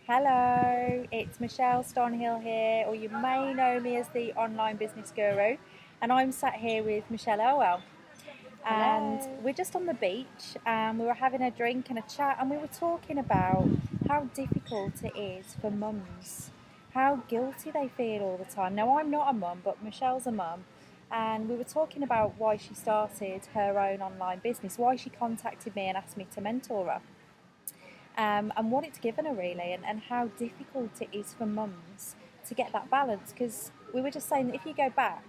Hello, it's Michelle Stonehill here, or you may know me as the online business guru, and I'm sat here with Michelle Elwell. And Hello. we're just on the beach, and we were having a drink and a chat, and we were talking about how difficult it is for mums, how guilty they feel all the time. Now, I'm not a mum, but Michelle's a mum, and we were talking about why she started her own online business, why she contacted me and asked me to mentor her, and what it's given her really, and how difficult it is for mums to get that balance. Because we were just saying that if you go back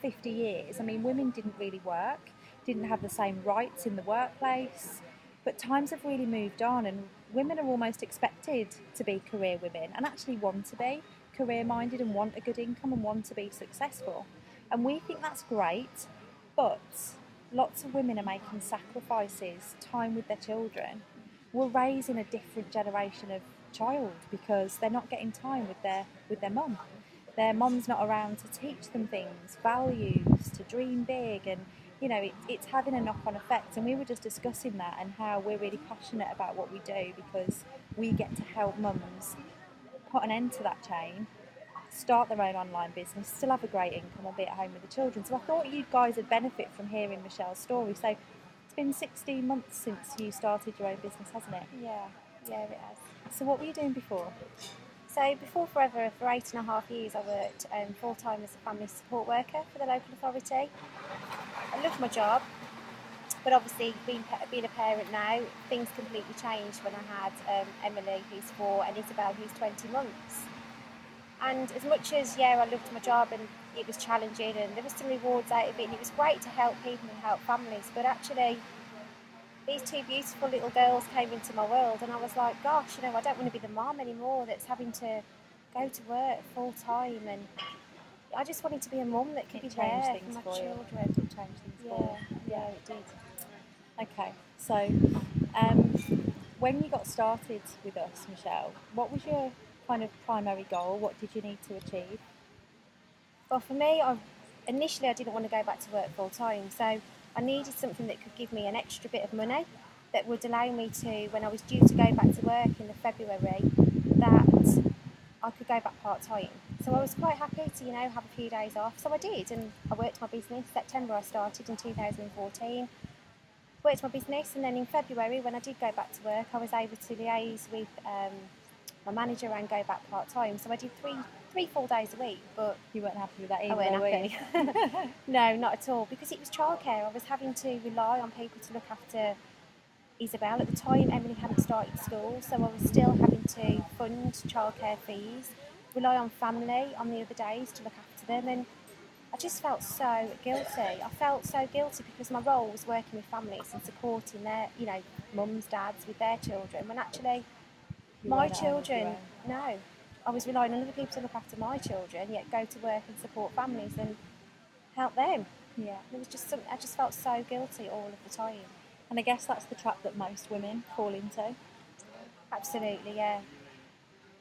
50 years, I mean, women didn't really work, didn't have the same rights in the workplace, but times have really moved on, and women are almost expected to be career women and actually want to be career minded and want a good income and want to be successful. And we think that's great, but lots of women are making sacrifices, time with their children. We're raising a different generation of child because they're not getting time with their mum. Their mum's not around to teach them things, values, to dream big, and it's having a knock-on effect. And we were just discussing that and how we're really passionate about what we do because we get to help mums put an end to that chain, start their own online business, still have a great income and be at home with the children. So I thought you guys would benefit from hearing Michelle's story. So it's been 16 months since you started your own business, hasn't it? Yeah, yeah, it has. So what were you doing before? So before Forever, for 8.5 years, I worked full-time as a family support worker for the local authority. I loved my job, but obviously being a parent now, things completely changed when I had Emily, who's 4, and Isabel, who's 20 months. And as much as, I loved my job and it was challenging and there was some rewards out of it and it was great to help people and help families, but actually these two beautiful little girls came into my world and I was like, gosh, I don't want to be the mom anymore that's having to go to work full time, and I just wanted to be a mum that could be there for my children. It changed things for you. Yeah, it did. Okay, so when you got started with us, Michelle, what was your kind of primary goal? What did you need to achieve? Well, for me, initially I didn't want to go back to work full time, so I needed something that could give me an extra bit of money that would allow me to, when I was due to go back to work in the February, that I could go back part time. So I was quite happy to, have a few days off. So I did, and I worked my business. September I started in 2014. Worked my business, and then in February, when I did go back to work, I was able to liaise with my manager and go back part time. So I did three full days a week, but You weren't happy with that either, I were weren't you? happy. No, not at all, because it was childcare. I was having to rely on people to look after Isabel. At the time, Emily hadn't started school, so I was still having to fund childcare fees, rely on family on the other days to look after them, and I just felt so guilty. I felt so guilty because my role was working with families and supporting their, mums, dads with their children, when actually You my weren't at home with your children, own. no. I was relying on other people to look after my children, yet go to work and support families and help them. Yeah. It was just I just felt so guilty all of the time. And I guess that's the trap that most women fall into. Absolutely, yeah.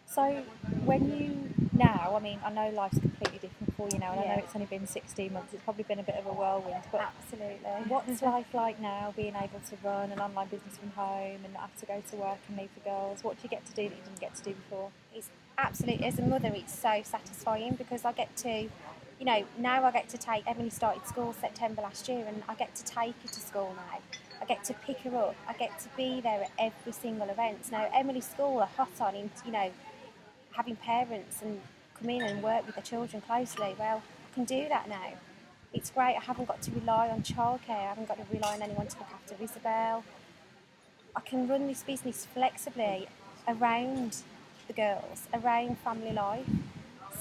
So when now, I mean, I know life's completely different for you now, and I Yeah. know it's only been 16 months. It's probably been a bit of a whirlwind, but Absolutely. what's life like now, being able to run an online business from home and not have to go to work and leave the girls? What do you get to do that you didn't get to do before? It's absolutely, as a mother, it's so satisfying because I get to, now I get to take, Emily started school September last year, and I get to take her to school now. I get to pick her up. I get to be there at every single event. Now, Emily's school are hot on, having parents and come in and work with the children closely. Well, I can do that now. It's great. I haven't got to rely on childcare. I haven't got to rely on anyone to look after Isabel. I can run this business flexibly around the girls, around family life,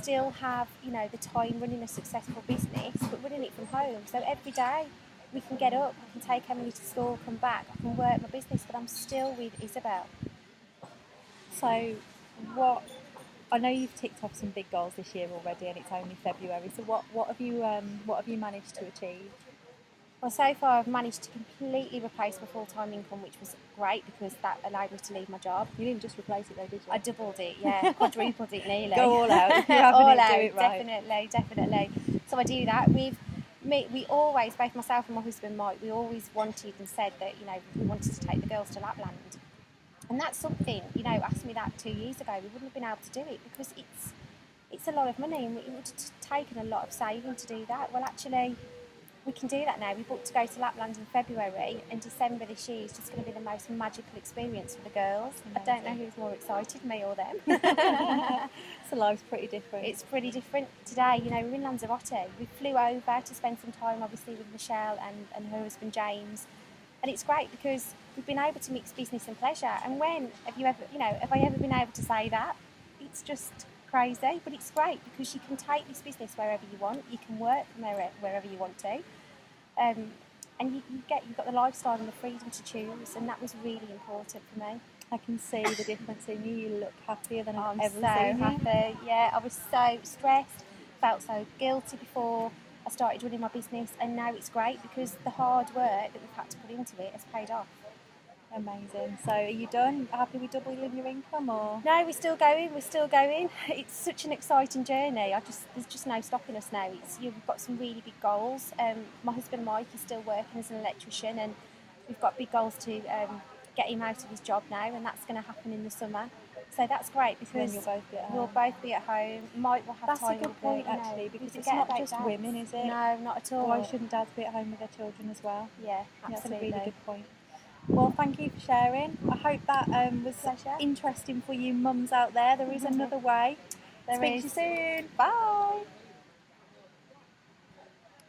still have, the time running a successful business, but running it from home. So every day we can get up, I can take Emily to school, come back, I can work my business, but I'm still with Isabel. So what I know you've ticked off some big goals this year already, and it's only February. So what have you managed to achieve? Well, so far I've managed to completely replace my full-time income, which was great because that allowed me to leave my job. You didn't just replace it though, did you? I doubled it, yeah, quadrupled it nearly. Go all out. If you're having All it, out, do it right. definitely. So I do that. We always, both myself and my husband Mike, we always wanted and said that, we wanted to take the girls to Lapland. And that's something, you know, asked me that 2 years ago, we wouldn't have been able to do it because it's a lot of money and it would have taken a lot of saving to do that. Well, actually, we can do that now. We booked to go to Lapland in February, and December this year is just going to be the most magical experience for the girls. I don't know who's more excited, me or them. So life's pretty different. It's pretty different today. You know, we're in Lanzarote. We flew over to spend some time, obviously, with Michelle and her husband James, and it's great because we've been able to mix business and pleasure. And when have you ever, you know, have I ever been able to say that? It's just crazy, but it's great because you can take this business wherever you want. You can work from wherever you want to. And you've got the lifestyle and the freedom to choose, and that was really important for me. I can see the difference in you. You look happier than I've I'm ever so seen you. happy. Yeah, I was so stressed, felt so guilty before I started running my business, and now it's great because the hard work that we've had to put into it has paid off. Amazing. So are you done? Happy with doubling your income, or? No, we're still going. We're still going. It's such an exciting journey. There's just no stopping us now. We've got some really big goals. My husband Mike is still working as an electrician, and we've got big goals to get him out of his job now, and that's going to happen in the summer. So that's great because Then you'll both be at home. we'll both be at home. Mike will have That's time a good with point, you know, actually, we because it's forget not about just dads. women, is it? No, not at all. Why shouldn't dads be at home with their children as well? Yeah, That's a absolutely. really good point. Well, thank you for sharing. I hope that was Pleasure. interesting for you mums out there. There is another way. There Speak is. to you soon. Bye.